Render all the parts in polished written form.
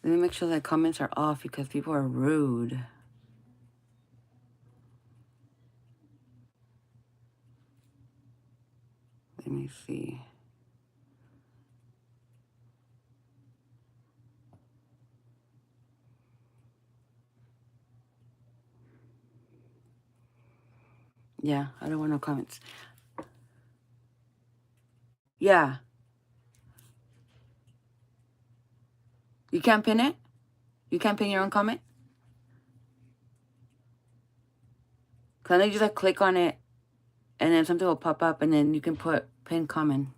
Let me make sure that comments are off because people are rude. Let me see. Yeah, I don't want no comments. Yeah. You can't pin it? You can't pin your own comment? Because I just like click on it and then something will pop up and then you can put pin comment.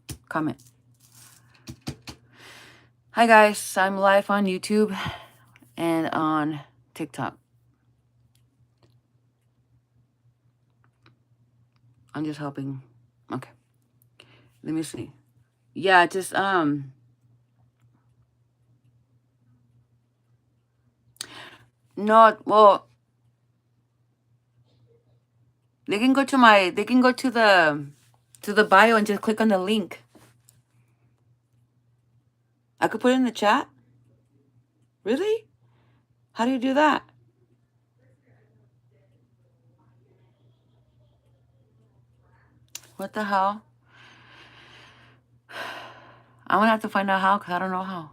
Hi guys, I'm live on YouTube and on TikTok. I'm just helping. Okay. Let me see. Yeah, just no, well, they can go to the bio and just click on the link. I could put it in the chat? Really? How do you do that? What the hell? I'm gonna have to find out how because I don't know how.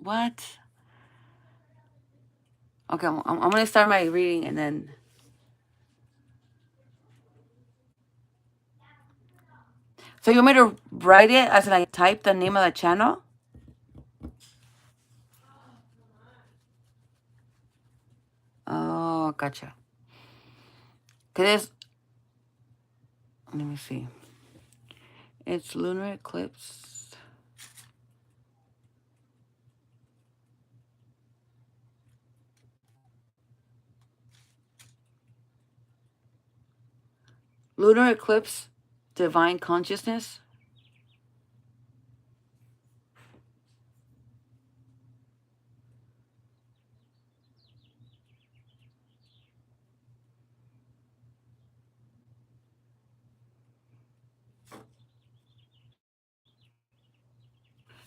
What? Okay, I'm gonna start my reading and then. So you want me to write it as in I type the name of the channel? Oh, gotcha. Cause let me see. It's lunar eclipse. Lunar eclipse, divine consciousness.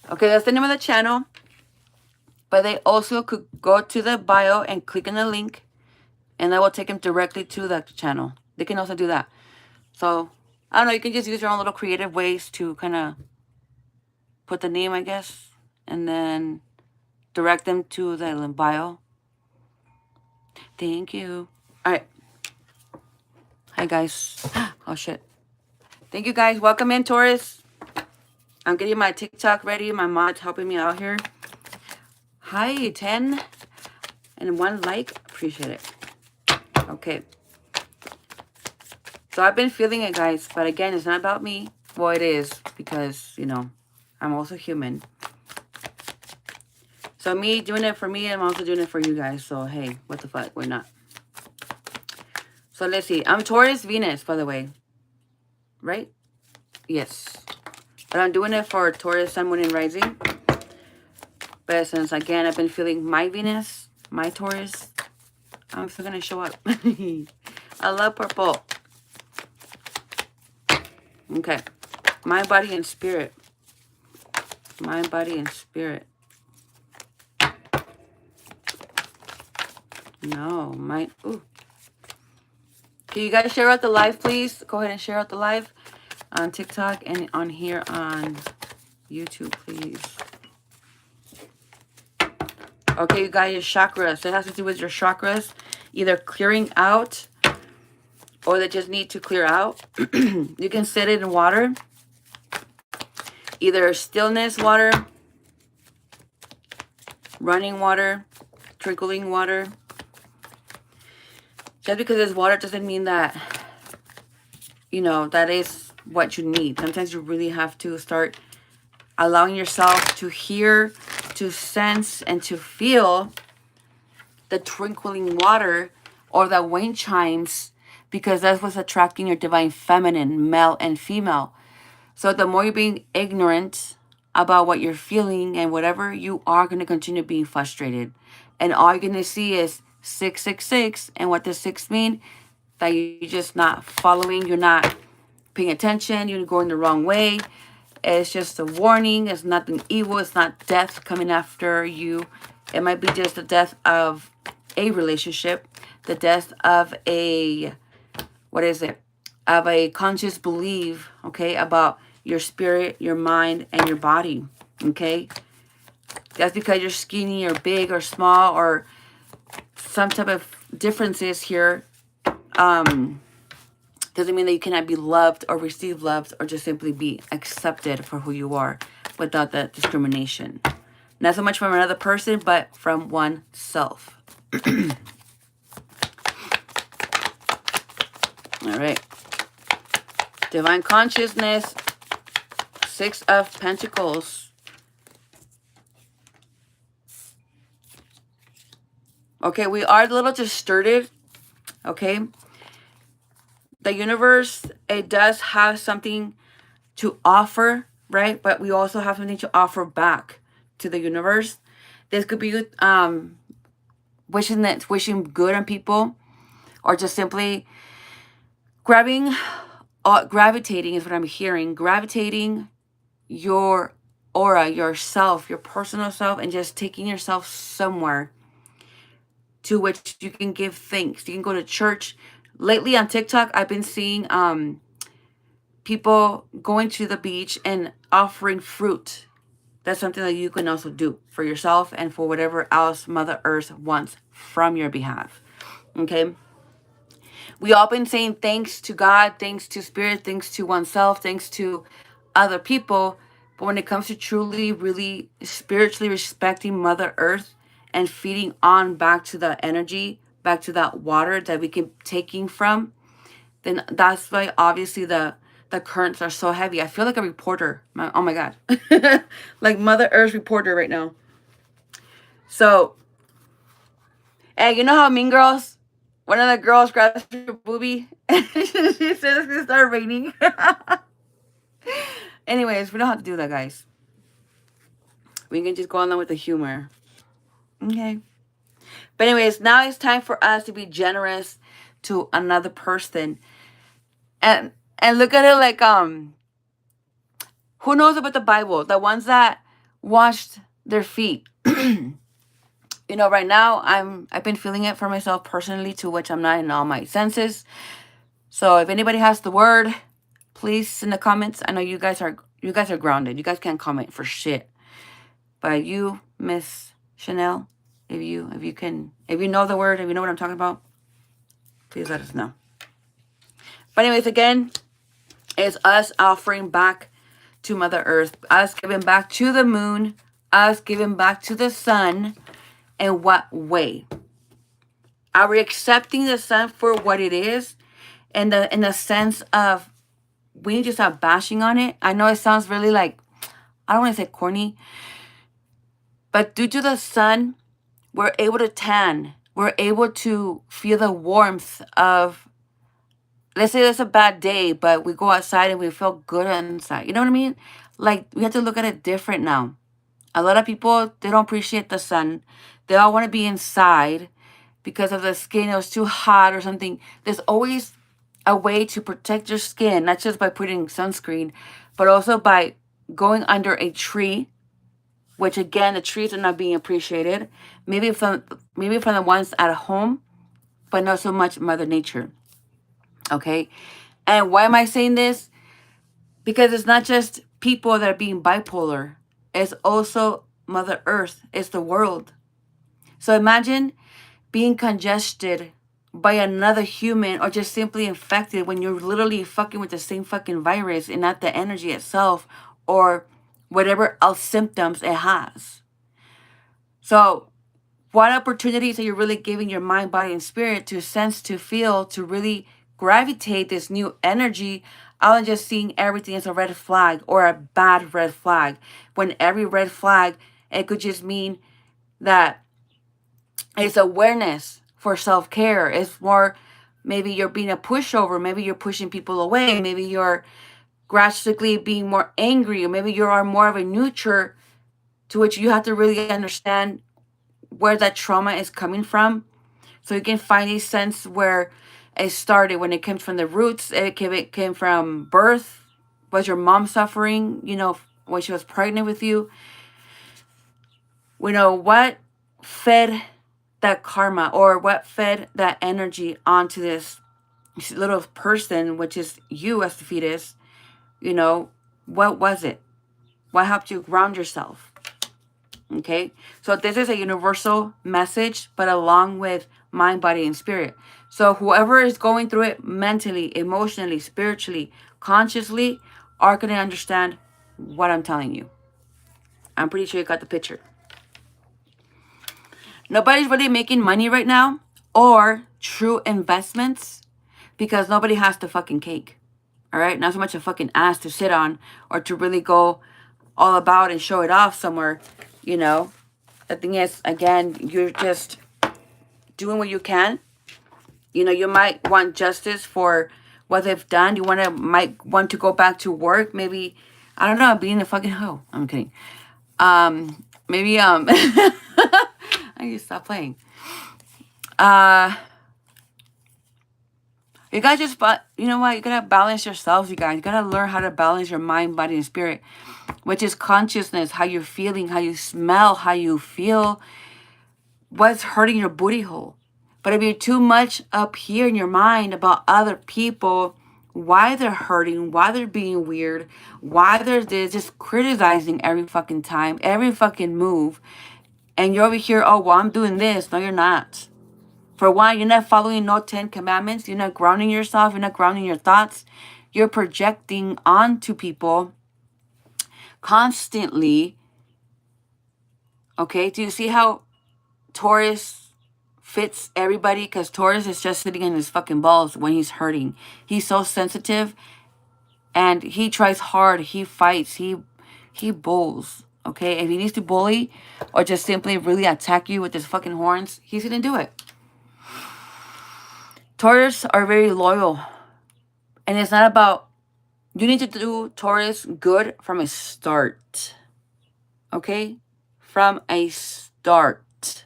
Okay, that's the name of the channel. But they also could go to the bio and click on the link, and that will take them directly to the channel. They can also do that. So, I don't know, you can just use your own little creative ways to kind of put the name, I guess, and then direct them to the bio. Thank you. All right. Hi, guys. Oh, shit. Thank you, guys. Welcome in, Taurus. I'm getting my TikTok ready. My mod's helping me out here. Hi, 10 and 1 like. Appreciate it. Okay. So I've been feeling it, guys. But again, it's not about me. Well, it is because, you know, I'm also human. So me doing it for me, I'm also doing it for you guys. So, hey, what the fuck? Why not? So let's see. I'm Taurus Venus, by the way. Right? Yes. But I'm doing it for Taurus, Sun, Moon, and Rising. But since, again, I've been feeling my Venus, my Taurus, I'm still going to show up. I love purple. Okay. Mind, body, and spirit. Mind, body, and spirit. No, my... Ooh. Can you guys share out the live, please? Go ahead and share out the live on TikTok and on here on YouTube, please. Okay, you guys, your chakras. It has to do with your chakras. Either clearing out or they just need to clear out. You can set it in water. Either stillness water, running water, trickling water. Just because it's water doesn't mean that, you know, that is what you need. Sometimes you really have to start allowing yourself to hear, to sense, and to feel the trickling water or the wind chimes, because that's what's attracting your divine feminine, male and female. So the more you're being ignorant about what you're feeling and whatever, you are going to continue being frustrated. And all you're going to see is 666. And what does 6 mean? That you're just not following. You're not paying attention. You're going the wrong way. It's just a warning. It's nothing evil. It's not death coming after you. It might be just the death of a relationship, the death of a, what is it? Of a conscious belief, okay, about your spirit, your mind, and your body, okay? That's because you're skinny or big or small or some type of differences here. Doesn't mean that you cannot be loved or receive love or just simply be accepted for who you are without that discrimination. Not so much from another person, but from oneself. All right. Divine consciousness, 6 of Pentacles. Okay, we are a little distorted. Okay. The universe, it does have something to offer, right? But we also have something to offer back to the universe. This could be wishing good on people, or just simply gravitating is what I'm hearing. Gravitating your aura, yourself, your personal self, and just taking yourself somewhere to which you can give thanks. You can go to church. Lately on TikTok, I've been seeing people going to the beach and offering fruit. That's something that you can also do for yourself and for whatever else Mother Earth wants from your behalf. Okay? We all been saying thanks to God, thanks to Spirit, thanks to oneself, thanks to other people. But when it comes to truly, really spiritually respecting Mother Earth and feeding on back to the energy, back to that water that we keep taking from, then that's why obviously the currents are so heavy. I feel like a reporter. Oh my God. Like Mother Earth reporter right now. So, hey, you know how Mean Girls, one of the girls grabs her boobie and she says it's going to start raining. Anyways, we don't have to do that, guys. We can just go along with the humor. Okay. But anyways, now it's time for us to be generous to another person. And look at it like, who knows about the Bible? The ones that washed their feet. You know, right now I've been feeling it for myself personally, to which I'm not in all my senses. So if anybody has the word, please in the comments. I know you guys are grounded. You guys can't comment for shit. But you, Miss Chanel, if you know the word, if you know what I'm talking about, please let us know. But anyways, again, it's us offering back to Mother Earth, us giving back to the moon, us giving back to the sun. In what way? Are we accepting the sun for what it is? In the sense of, we need to stop bashing on it. I know it sounds really like, I don't want to say corny, but due to the sun, we're able to tan. We're able to feel the warmth of, let's say it's a bad day, but we go outside and we feel good inside. You know what I mean? Like, we have to look at it different now. A lot of people, they don't appreciate the sun. They all want to be inside because of the skin. It was too hot or something. There's always a way to protect your skin, not just by putting sunscreen, but also by going under a tree, which again, the trees are not being appreciated. Maybe from the ones at home, but not so much Mother Nature. Okay? And why am I saying this? Because it's not just people that are being bipolar. It's also Mother Earth. It's the world. So imagine being congested by another human or just simply infected when you're literally fucking with the same fucking virus and not the energy itself or whatever else symptoms it has. So what opportunities are you really giving your mind, body, and spirit to sense, to feel, to really gravitate this new energy other than just seeing everything as a red flag or a bad red flag, when every red flag, it could just mean that it's awareness for self-care. It's more, maybe you're being a pushover, maybe you're pushing people away, maybe you're gradually being more angry, or maybe you are more of a nurturer, to which you have to really understand where that trauma is coming from. So you can find a sense where it started, when it came from the roots, it came from birth. Was your mom suffering, when she was pregnant with you? We know what fed that karma, or what fed that energy onto this little person, which is you as the fetus. What was it? What helped you ground yourself? Okay, so this is a universal message, but along with mind, body, and spirit. So whoever is going through it mentally, emotionally, spiritually, consciously, are going to understand what I'm telling you. I'm pretty sure you got the picture. Nobody's really making money right now, or true investments, because nobody has the fucking cake. All right, not so much a fucking ass to sit on, or to really go all about and show it off somewhere. The thing is, again, you're just doing what you can. You might want justice for what they've done. You might want to go back to work. Maybe, I don't know, being a fucking hoe. I'm kidding. Maybe, I need to stop playing. You guys just, you know what? You gotta balance yourselves, you guys. You gotta learn how to balance your mind, body, and spirit, which is consciousness, how you're feeling, how you smell, how you feel, what's hurting your booty hole. But if you're too much up here in your mind about other people, why they're hurting, why they're being weird, why they're just criticizing every fucking time, every fucking move, and you're over here, oh, well, I'm doing this. No, you're not. For one, you're not following no 10 commandments. You're not grounding yourself. You're not grounding your thoughts. You're projecting onto people constantly. Okay, do you see how Taurus fits everybody? Because Taurus is just sitting in his fucking balls when he's hurting. He's so sensitive, and he tries hard. He fights. He bulls. Okay, if he needs to bully or just simply really attack you with his fucking horns, he's gonna do it. Taurus are very loyal, and it's not about, you need to do Taurus good from a start. Okay, from a start.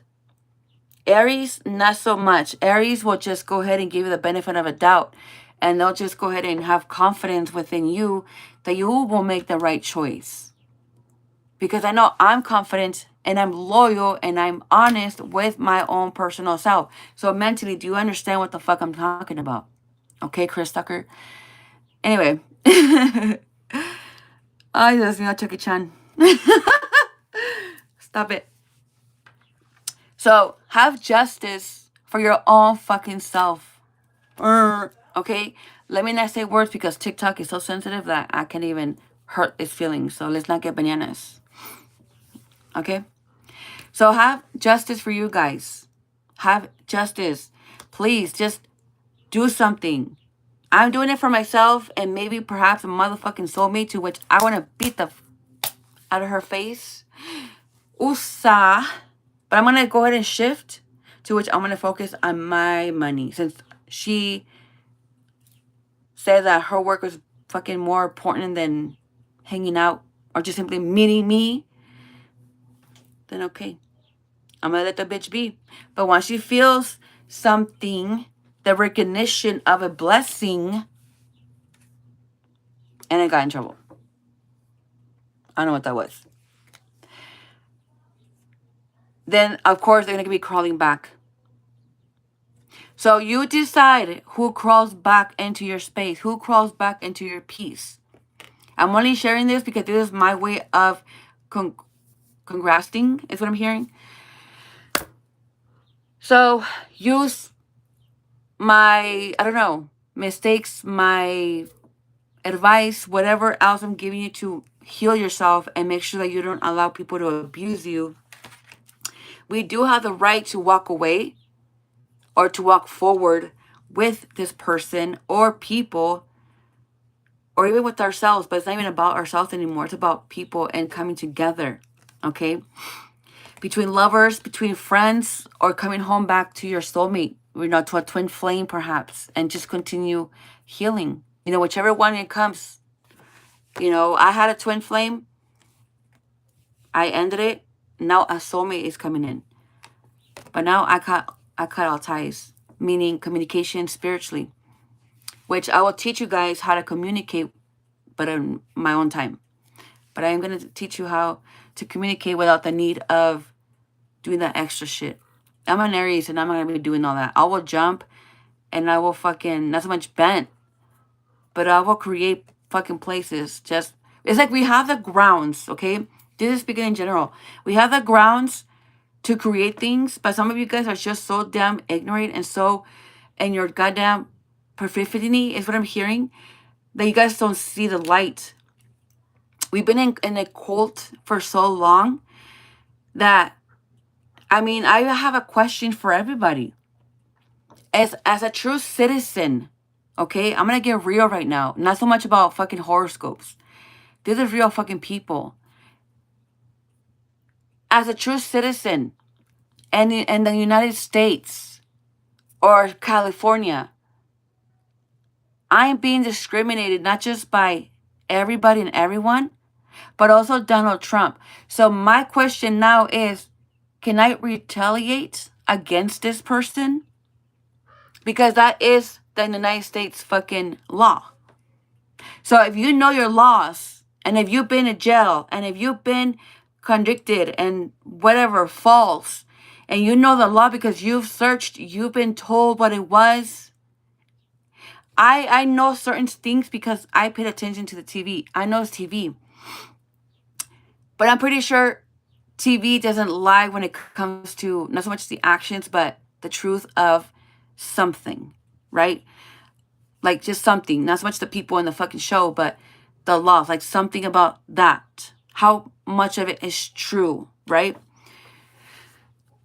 Aries, not so much. Aries will just go ahead and give you the benefit of a doubt, and they'll just go ahead and have confidence within you that you will make the right choice. Because I know I'm confident, and I'm loyal, and I'm honest with my own personal self. So mentally, do you understand what the fuck I'm talking about? Okay, Chris Tucker. Anyway. Ay, Dios mío, Chucky-chan. Stop it. So, have justice for your own fucking self. Okay? Let me not say words, because TikTok is so sensitive that I can't even hurt its feelings. So, let's not get bananas. Okay? So, have justice for you guys. Have justice. Please, just do something. I'm doing it for myself, and maybe perhaps a motherfucking soulmate, to which I want to beat the out of her face. Usa. But I'm going to go ahead and shift, to which I'm going to focus on my money. Since she said that her work was fucking more important than hanging out or just simply meeting me, then okay. I'm going to let the bitch be. But once she feels something, the recognition of a blessing, and I got in trouble. I don't know what that was. Then, of course, they're going to be crawling back. So you decide who crawls back into your space, who crawls back into your peace. I'm only sharing this because this is my way of contrasting, is what I'm hearing. So use my, I don't know, mistakes, my advice, whatever else I'm giving you to heal yourself and make sure that you don't allow people to abuse you. We do have the right to walk away or to walk forward with this person or people, or even with ourselves, but it's not even about ourselves anymore. It's about people and coming together, okay? Between lovers, between friends, or coming home back to your soulmate, to a twin flame perhaps, and just continue healing. Whichever one it comes. I had a twin flame. I ended it. Now a soulmate is coming in. But now I cut all ties. meaning communication spiritually, which I will teach you guys how to communicate, but in my own time. But I am going to teach you how to communicate without the need of doing that extra shit. I'm an Aries and I'm not going to be doing all that. I will jump and I will fucking, not so much bend, but I will create fucking places. Just, it's like we have the grounds, okay? This is speaking in general. We have the grounds to create things, but some of you guys are just so damn ignorant and so, and your goddamn perfidy is what I'm hearing, that you guys don't see the light. We've been in a cult for so long that, I mean, I have a question for everybody. As a true citizen, okay, I'm gonna get real right now. Not so much about fucking horoscopes. These are real fucking people. As a true citizen, and in the United States or California, I am being discriminated not just by everybody and everyone, but also Donald Trump. So my question now is, can I retaliate against this person? Because that is the United States fucking law. So if you know your laws, and if you've been in jail, and if you've been convicted and whatever, false, and you know the law because you've searched, you've been told what it was. I know certain things because I paid attention to the TV. I know it's TV. But I'm pretty sure TV doesn't lie when it comes to not so much the actions, but the truth of something, right? Like just something, not so much the people in the fucking show, but the laws, like something about that. How much of it is true, right?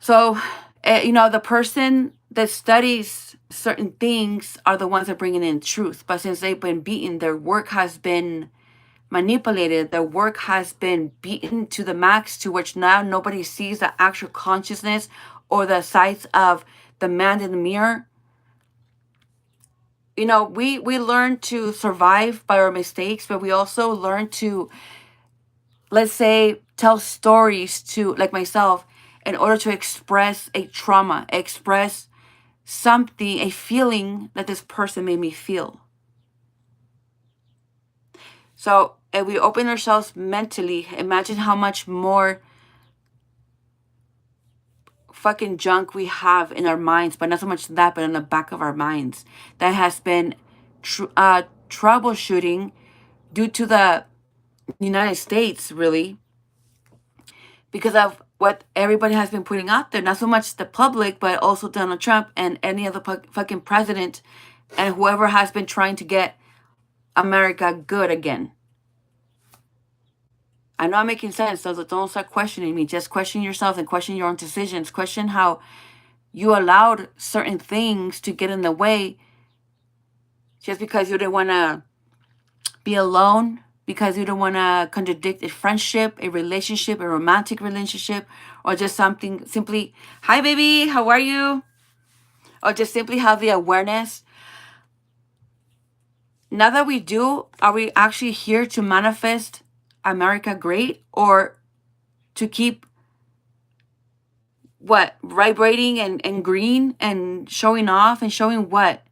So, the person that studies certain things are the ones that bring in truth. But since they've been beaten, their work has been manipulated. Their work has been beaten to the max, to which now nobody sees the actual consciousness or the sights of the man in the mirror. We learn to survive by our mistakes, but we also learn to, let's say, tell stories to, like myself, in order to express a trauma, express something, a feeling that this person made me feel. So if we open ourselves mentally, imagine how much more fucking junk we have in our minds, but not so much that, but in the back of our minds, that has been troubleshooting due to the United States, really, because of what everybody has been putting out there. Not so much the public, but also Donald Trump and any other fucking president and whoever has been trying to get America good again. I know I'm making sense, so don't start questioning me. Just question yourself and question your own decisions. Question how you allowed certain things to get in the way just because you didn't want to be alone, because you don't want to contradict a friendship, a relationship, a romantic relationship, or just something simply, hi baby, how are you? Or just simply have the awareness. Now that we do, are we actually here to manifest America great, or to keep what, vibrating and green and showing off and showing what?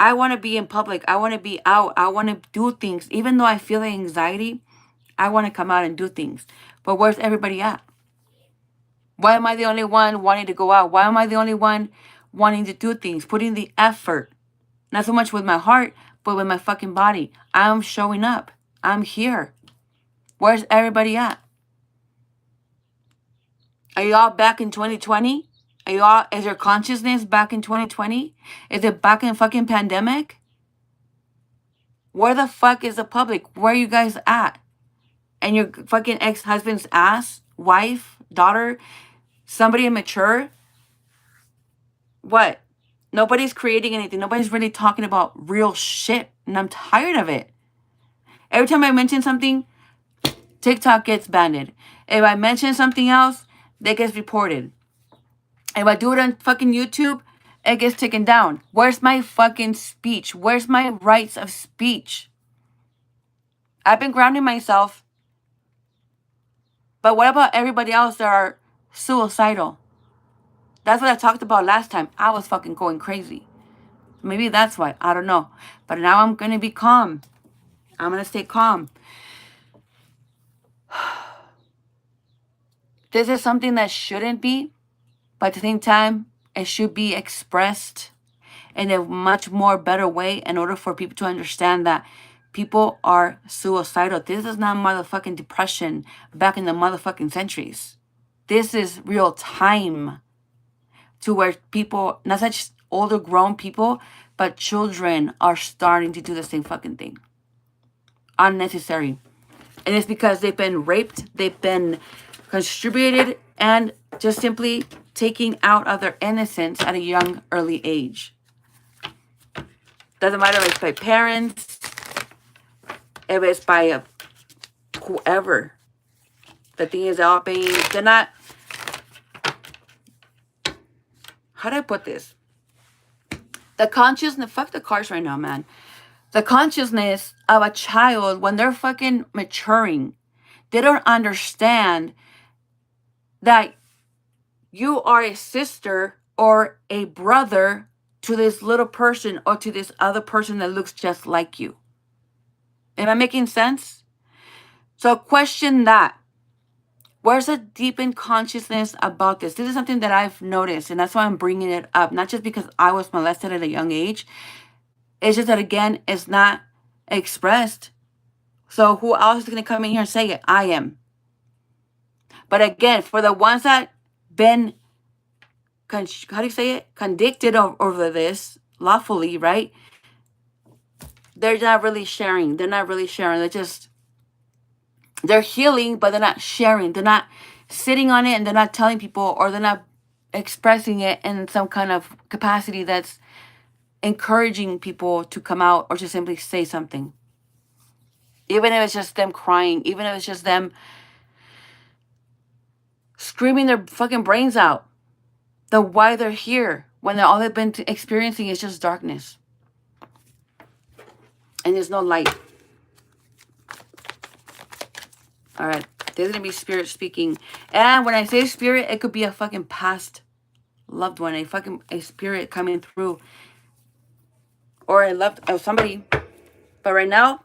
I want to be in public. I want to be out. I want to do things. Even though I feel the anxiety, I want to come out and do things. But where's everybody at? Why am I the only one wanting to go out? Why am I the only one wanting to do things, putting the effort? Not so much with my heart, but with my fucking body. I'm showing up. I'm here. Where's everybody at? Are y'all back in 2020? Is your consciousness back in 2020? Is it back in fucking pandemic? Where the fuck is the public? Where are you guys at? And your fucking ex-husband's ass, wife, daughter, somebody immature? What? Nobody's creating anything. Nobody's really talking about real shit. And I'm tired of it. Every time I mention something, TikTok gets banned. If I mention something else, that gets reported. If I do it on fucking YouTube, it gets taken down. Where's my fucking speech? Where's my rights of speech? I've been grounding myself. But what about everybody else that are suicidal? That's what I talked about last time. I was fucking going crazy. Maybe that's why. I don't know. But now I'm going to be calm. I'm going to stay calm. This is something that shouldn't be, but at the same time, it should be expressed in a much more better way in order for people to understand that people are suicidal. This is not motherfucking depression back in the motherfucking centuries. This is real time to where people, not such older grown people, but children are starting to do the same fucking thing. Unnecessary. And it's because they've been raped, they've been contributed, and just simply taking out of their innocence at a young, early age. Doesn't matter if it's by parents, if it's by whoever. The thing is, they're not, how do I put this? The consciousness, fuck the cars right now, man. The consciousness of a child, when they're fucking maturing, they don't understand that you are a sister or a brother to this little person or to this other person that looks just like you. Am I making sense? So question that. Where's a deepened consciousness about this? This is something that I've noticed, and that's why I'm bringing it up. Not just because I was molested at a young age. It's just that, again, it's not expressed. So who else is going to come in here and say it? I am. But again, for the ones that been, how do you say it? Convicted over this lawfully, right? They're not really sharing. They're not really sharing. They're healing, but they're not sharing. They're not sitting on it, and they're not telling people, or they're not expressing it in some kind of capacity that's encouraging people to come out or to simply say something. Even if it's just them crying, even if it's just them screaming their fucking brains out. The why they're here when all they've been experiencing is just darkness. And there's no light. All right. There's going to be spirit speaking. And when I say spirit, it could be a fucking past loved one. A spirit coming through. Or somebody. But right now,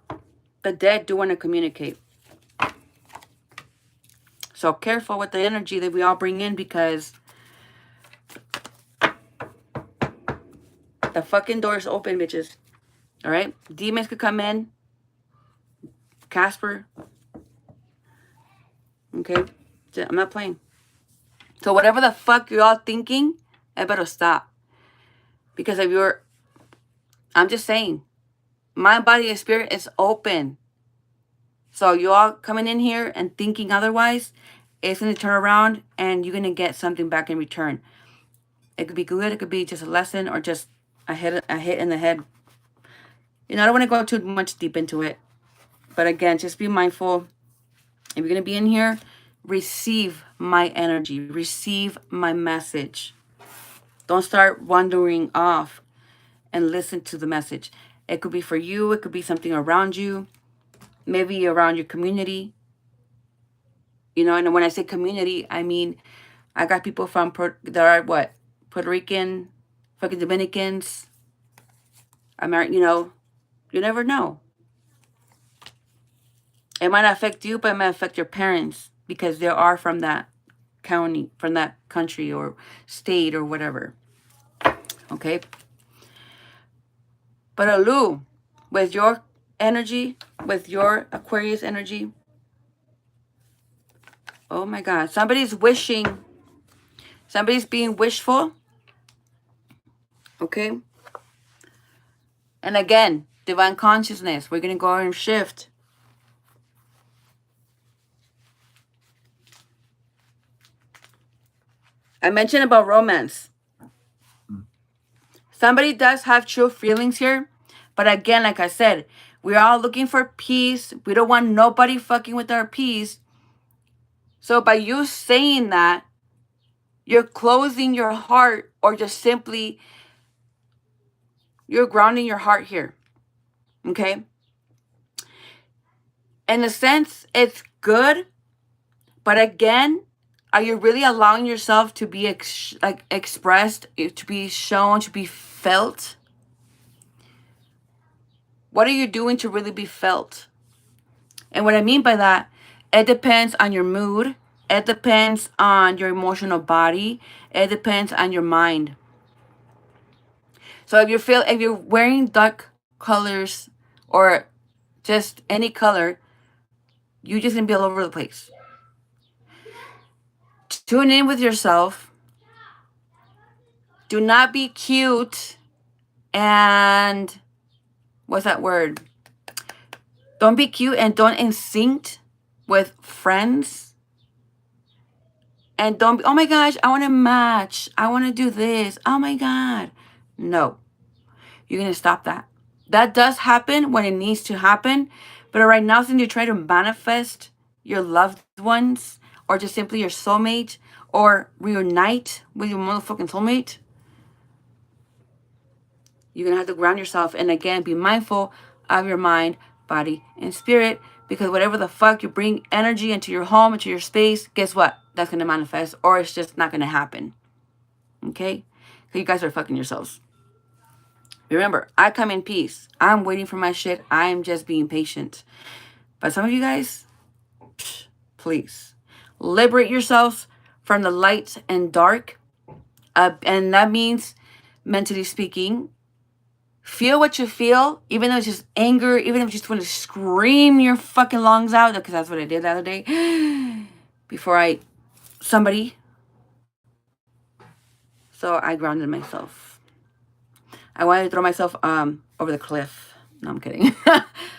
the dead do want to communicate. So careful with the energy that we all bring in, because the fucking door is open, bitches. All right? Demons could come in. Casper. Okay? I'm not playing. So whatever the fuck you're all thinking, I better stop. Because if I'm just saying, mind, body, and spirit is open. So you all coming in here and thinking otherwise, it's going to turn around and you're going to get something back in return. It could be good. It could be just a lesson, or just a hit in the head. I don't want to go too much deep into it. But again, just be mindful. If you're going to be in here, receive my energy. Receive my message. Don't start wandering off and listen to the message. It could be for you. It could be something around you. Maybe around your community. And when I say community, I mean, I got people that are Puerto Rican, fucking Dominicans, American, you never know. It might not affect you, but it might affect your parents, because they are from that county, from that country or state or whatever. Okay? But Olu, with your energy, with your Aquarius energy, oh my God, somebody's being wishful. Okay? And again, divine consciousness, we're going to go and shift. I mentioned about romance. Somebody does have true feelings here. But again, like I said, we're all looking for peace. We don't want nobody fucking with our peace. So by you saying that, you're closing your heart, or just simply, you're grounding your heart here. Okay? In a sense, it's good. But again, Are you really allowing yourself to be expressed, to be shown, to be felt? What are you doing to really be felt? And what I mean by that, it depends on your mood. It depends on your emotional body. It depends on your mind. So if you're wearing dark colors or just any color, you're just gonna be all over the place. Tune in with yourself. Do not be cute and what's that word? Don't be cute and don't instinct with friends. And don't be, oh my gosh, I want to match. I want to do this. Oh my God. No, you're going to stop that. That does happen when it needs to happen. But right now, since you try to manifest your loved ones or just simply your soulmate or reunite with your motherfucking soulmate, you're going to have to ground yourself. And again, be mindful of your mind, body, and spirit. Because whatever the fuck you bring energy into your home, into your space, guess what? That's going to manifest or it's just not going to happen. Okay? So you guys are fucking yourselves. Remember, I come in peace. I'm waiting for my shit. I'm just being patient. But some of you guys, please, liberate yourselves from the light and dark. And that means, mentally speaking, feel what you feel, even though it's just anger, even if you just want to scream your fucking lungs out, because that's what I did the other day, before somebody. So I grounded myself. I wanted to throw myself over the cliff. No, I'm kidding.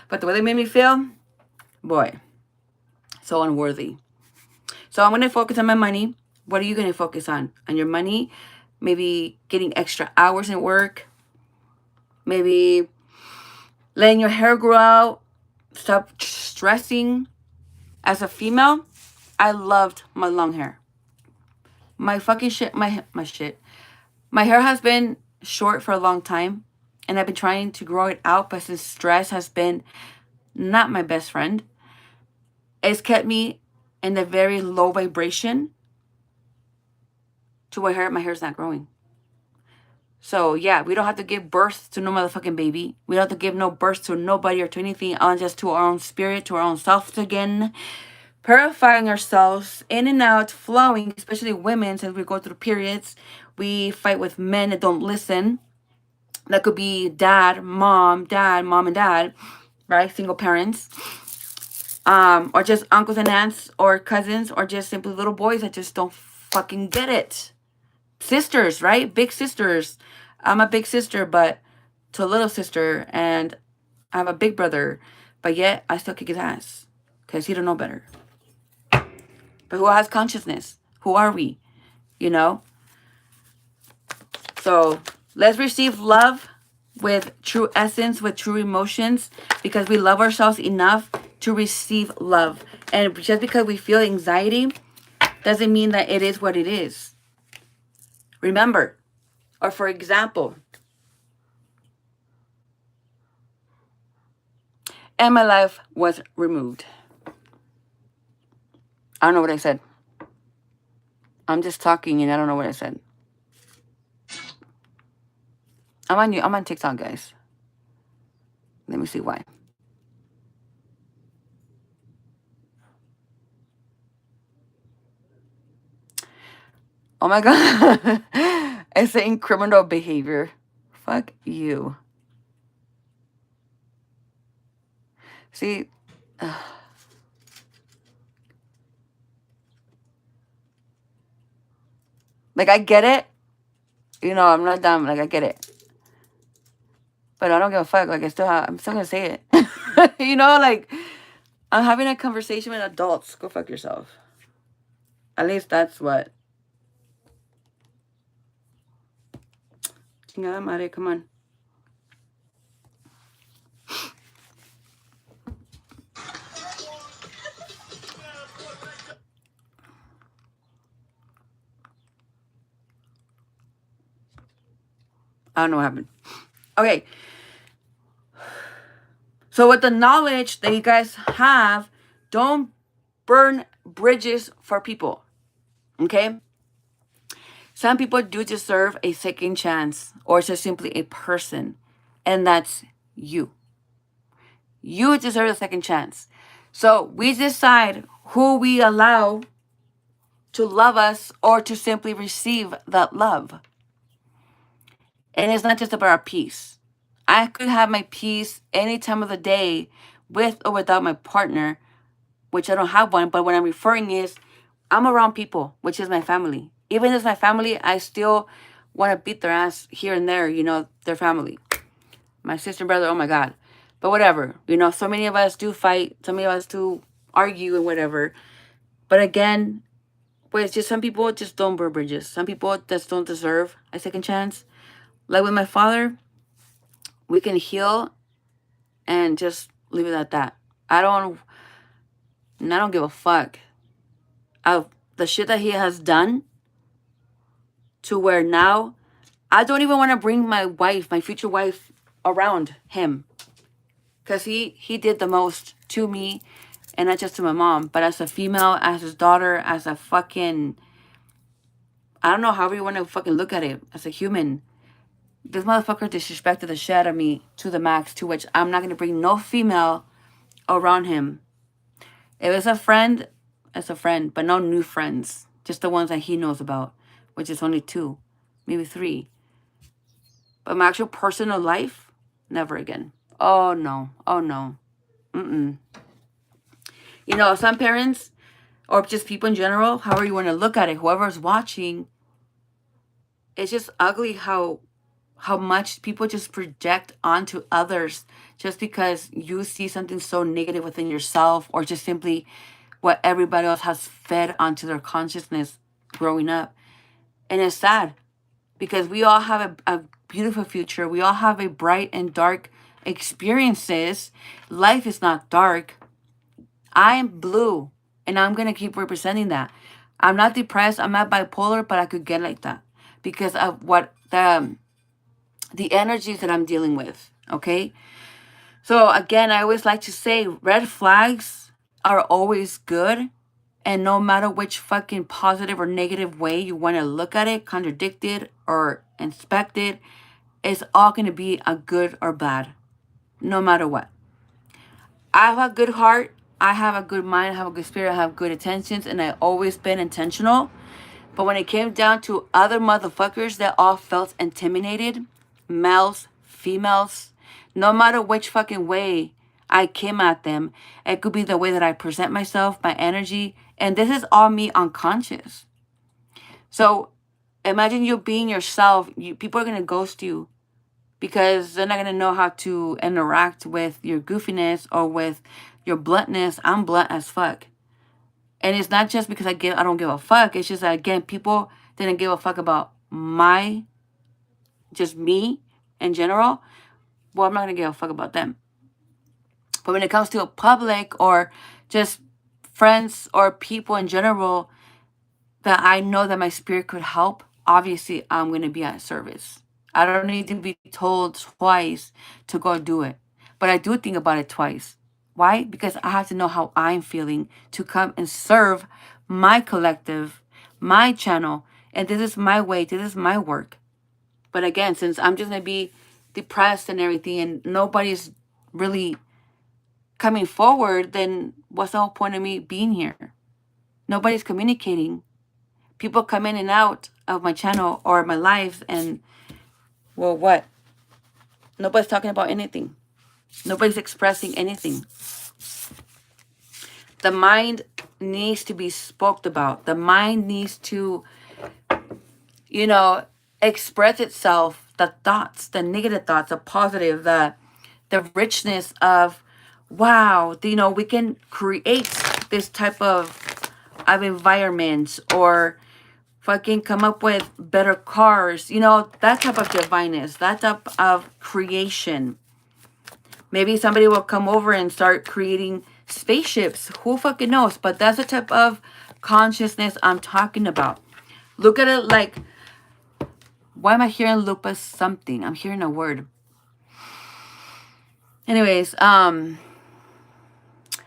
But the way they made me feel, boy, so unworthy. So I'm going to focus on my money. What are you going to focus on? On your money? Maybe getting extra hours at work. Maybe letting your hair grow out. Stop stressing. As a female, I loved my long hair. My fucking shit, my shit. My hair has been short for a long time. And I've been trying to grow it out. But since stress has been not my best friend, it's kept me in a very low vibration to where my hair's not growing. So yeah, we don't have to give birth to no motherfucking baby. We don't have to give no birth to nobody or to anything, just to our own spirit, to our own self again. Purifying ourselves, in and out, flowing, especially women, since we go through periods. We fight with men that don't listen. That could be mom and dad, right? Single parents. Or just uncles and aunts or cousins or just simply little boys that just don't fucking get it. Sisters, right? Big sisters. I'm a big sister, but to a little sister, and I have a big brother, but yet I still kick his ass because he don't know better. But who has consciousness? Who are we? You know? So let's receive love with true essence, with true emotions, because we love ourselves enough to receive love. And just because we feel anxiety doesn't mean that it is what it is. Remember, or for example, and my life was removed. I don't know what I said. I'm just talking and I don't know what I said. I'm on TikTok, guys. Let me see why. Oh my God. It's saying criminal behavior. Fuck you. See, like I get it. You know, I'm not dumb. Like I get it. But I don't give a fuck. Like I'm still gonna say it. You know, like I'm having a conversation with adults. Go fuck yourself. At least that's what. Chingada madre, come on. I don't know what happened. Okay. So with the knowledge that you guys have, don't burn bridges for people. Okay? Some people do deserve a second chance or just simply a person, and that's you. You deserve a second chance. So we decide who we allow to love us or to simply receive that love. And it's not just about our peace. I could have my peace any time of the day with or without my partner, which I don't have one, but what I'm referring is I'm around people, which is my family. Even as my family, I still want to beat their ass here and there, their family. My sister and brother, oh my God. But whatever, so many of us do fight, so many of us do argue and whatever. But again, it's just some people just don't burn bridges. Some people just don't deserve a second chance. Like with my father, we can heal and just leave it at that. I don't give a fuck of the shit that he has done, to where now I don't even want to bring my wife, my future wife, around him, because he did the most to me, and not just to my mom, but as a female, as his daughter, as a fucking, I don't know, however you want to fucking look at it, as a human. This motherfucker disrespected the shit out of me to the max, to which I'm not going to bring no female around him. If it's a friend, it's a friend, but no new friends. Just the ones that he knows about, which is only 2, maybe 3. But my actual personal life, never again. Oh, no. Oh, no. Mm-mm. Some parents, or just people in general, however you want to look at it, whoever's watching, it's just ugly how much people just project onto others just because you see something so negative within yourself, or just simply what everybody else has fed onto their consciousness growing up. And it's sad, because we all have a beautiful future. We all have a bright and dark experiences. Life is not dark. I am blue, and I'm going to keep representing that. I'm not depressed. I'm not bipolar, but I could get like that because of what the energies that I'm dealing with. Okay. So again, I always like to say red flags are always good. And no matter which fucking positive or negative way you want to look at it, contradict it or inspect it, it's all going to be a good or bad, no matter what. I have a good heart. I have a good mind. I have a good spirit. I have good intentions. And I've always been intentional. But when it came down to other motherfuckers that all felt intimidated, males, females, no matter which fucking way I came at them, it could be the way that I present myself, my energy, and this is all me unconscious. So imagine you being yourself. People are going to ghost you because they're not going to know how to interact with your goofiness or with your bluntness. I'm blunt as fuck. And it's not just because I don't give a fuck. It's just that, again, people didn't give a fuck about just me in general. Well, I'm not going to give a fuck about them. But when it comes to a public or just friends or people in general that I know that my spirit could help, obviously I'm going to be at service. I don't need to be told twice to go do it. But I do think about it twice. Why? Because I have to know how I'm feeling to come and serve my collective, my channel. And this is my way. This is my work. But again, since I'm just going to be depressed and everything and nobody's really coming forward, then what's the whole point of me being here? Nobody's communicating. People come in and out of my channel or my lives, and well, what? Nobody's talking about anything. Nobody's expressing anything. The mind needs to be spoke about. The mind needs to, express itself, the thoughts, the negative thoughts, the positive, the richness of, wow, we can create this type of environments, or fucking come up with better cars, that type of divineness, that type of creation. Maybe somebody will come over and start creating spaceships. Who fucking knows? But that's the type of consciousness I'm talking about. Look at it like, why am I hearing lupus something? I'm hearing a word. Anyways, let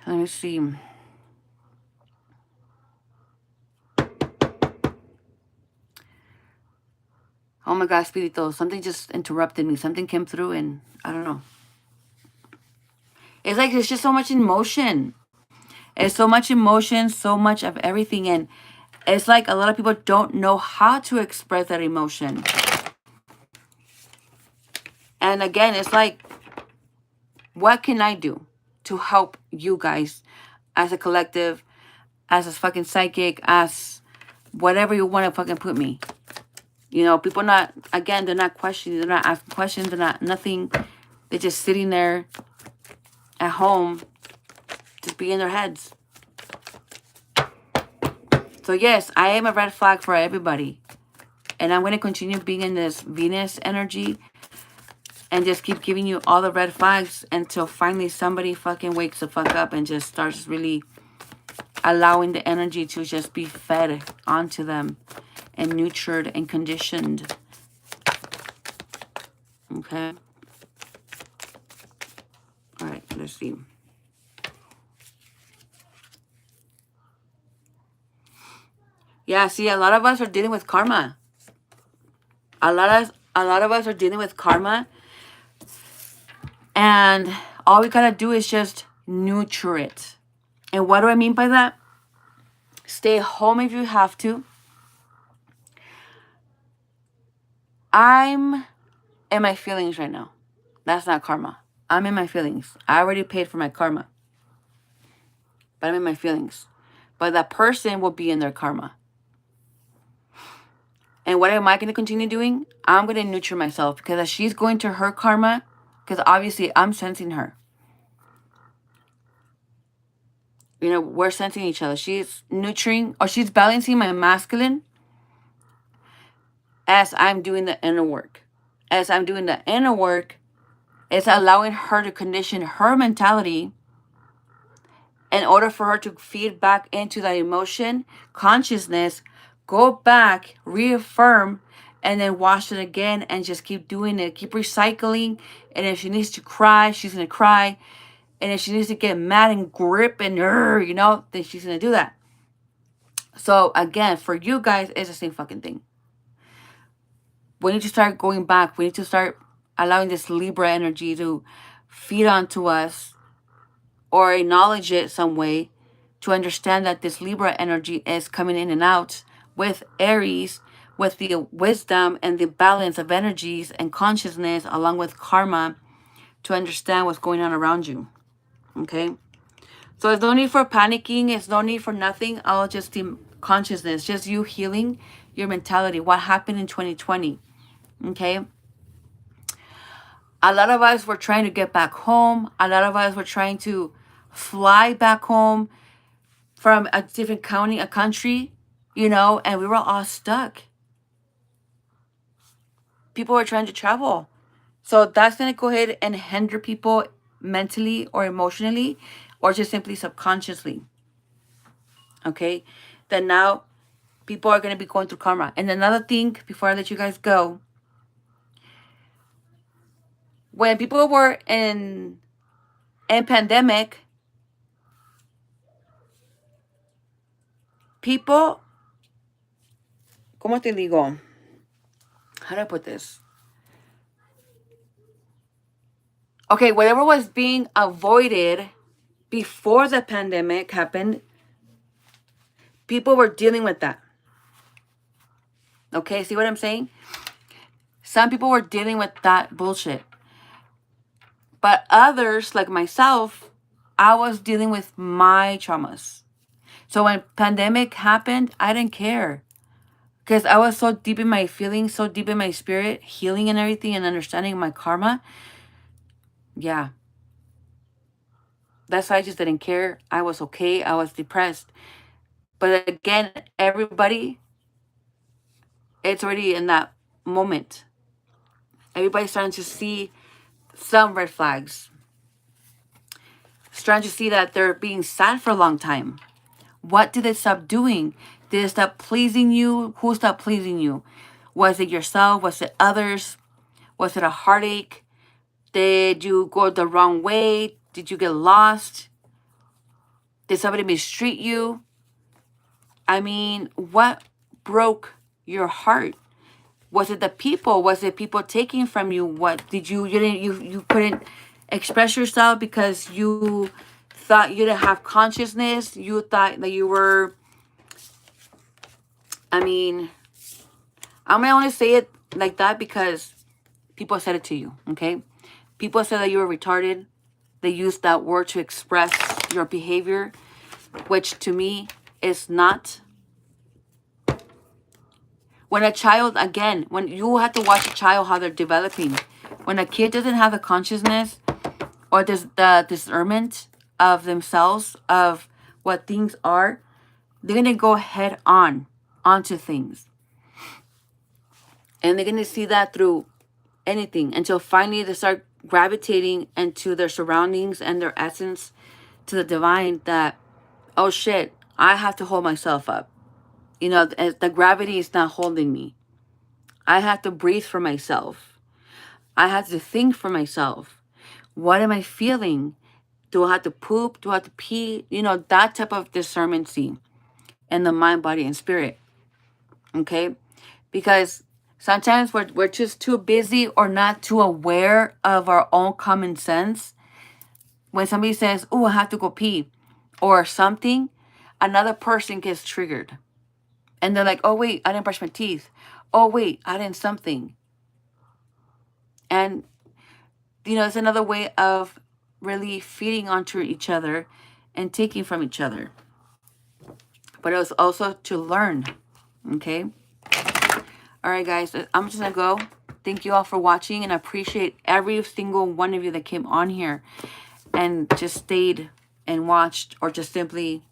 me see. Oh my God, Spirito, something just interrupted me. Something came through and I don't know. It's like there's just so much emotion. It's so much emotion, so much of everything. And it's like a lot of people don't know how to express that emotion. And again, it's like, what can I do to help you guys as a collective, as a fucking psychic, as whatever you want to fucking put me? You know, people not, again, they're not questioning, they're not asking questions, they're not nothing. They're just sitting there at home, just be in their heads. So yes, I am a red flag for everybody. And I'm going to continue being in this Venus energy and just keep giving you all the red flags until finally somebody fucking wakes the fuck up and just starts really allowing the energy to just be fed onto them and nurtured and conditioned. Okay. All right, let's see. Yeah, see, a lot of us are dealing with karma. A lot of us are dealing with karma. And all we gotta do is just nurture it. And what do I mean by that? Stay home if you have to. I'm in my feelings right now. That's not karma. I'm in my feelings. I already paid for my karma. But I'm in my feelings. But that person will be in their karma. And what am I going to continue doing? I'm going to nurture myself. Because as she's going to her karma, because obviously I'm sensing her. You know, we're sensing each other. She's nurturing, or she's balancing my masculine as I'm doing the inner work. As I'm doing the inner work, it's allowing her to condition her mentality in order for her to feed back into that emotion, consciousness, go back, reaffirm, and then wash it again and just keep doing it. Keep recycling. And if she needs to cry, she's going to cry. And if she needs to get mad and grip and, you know, then she's going to do that. So again, for you guys, it's the same fucking thing. We need to start going back. We need to start allowing this Libra energy to feed onto us or acknowledge it some way to understand that this Libra energy is coming in and out with Aries, with the wisdom and the balance of energies and consciousness along with karma to understand what's going on around you. Okay? So there's no need for panicking. There's no need for nothing. I'll just do consciousness, just you healing your mentality. What happened in 2020? Okay? A lot of us were trying to get back home. A lot of us were trying to fly back home from a different county, a country, you know, and we were all stuck. People were trying to travel. So that's going to go ahead and hinder people mentally or emotionally or just simply subconsciously. Okay? Then now people are going to be going through karma. And another thing, before I let you guys go, when people were in pandemic, people, ¿cómo te digo? How do I put this? Okay, whatever was being avoided before the pandemic happened, people were dealing with that. Okay, see what I'm saying? Some people were dealing with that bullshit. But others, like myself, I was dealing with my traumas. So when pandemic happened, I didn't care. Because I was so deep in my feelings, so deep in my spirit, healing and everything and understanding my karma. Yeah. That's why I just didn't care. I was okay. I was depressed. But again, everybody, it's already in that moment. Everybody's starting to see some red flags. Starting to see that they're being sad for a long time. What did they stop doing? Did it stop pleasing you? Who stopped pleasing you? Was it yourself? Was it others? Was it a heartache? Did you go the wrong way? Did you get lost? Did somebody mistreat you? I mean, what broke your heart? Was it the people? Was it people taking from you? What did you couldn't express yourself because you thought you didn't have consciousness? You thought that you were, I mean, I'm gonna only say it like that because people said it to you, okay? People said that you were retarded. They used that word to express your behavior, which to me is not. When a child, again, when you have to watch a child, how they're developing. When a kid doesn't have the consciousness or the discernment of themselves, of what things are, they're going to go head on onto things. And they're going to see that through anything until finally they start gravitating into their surroundings and their essence to the divine that, oh shit, I have to hold myself up. You know, the gravity is not holding me. I have to breathe for myself. I have to think for myself. What am I feeling? Do I have to poop? Do I have to pee? You know, that type of discernmency in the mind, body, and spirit. Okay? Because sometimes we're just too busy or not too aware of our own common sense. When somebody says, oh, I have to go pee or something, another person gets triggered. And they're like, oh, wait, I didn't brush my teeth. Oh, wait, I didn't something. And, you know, it's another way of really feeding onto each other and taking from each other. But it was also to learn. Okay? All right, guys, I'm just going to go. Thank you all for watching. And I appreciate every single one of you that came on here and just stayed and watched or just simply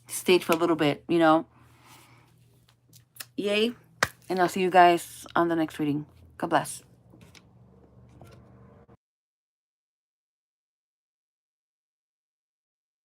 stayed for a little bit, you know. Yay. And I'll see you guys on the next reading. God bless.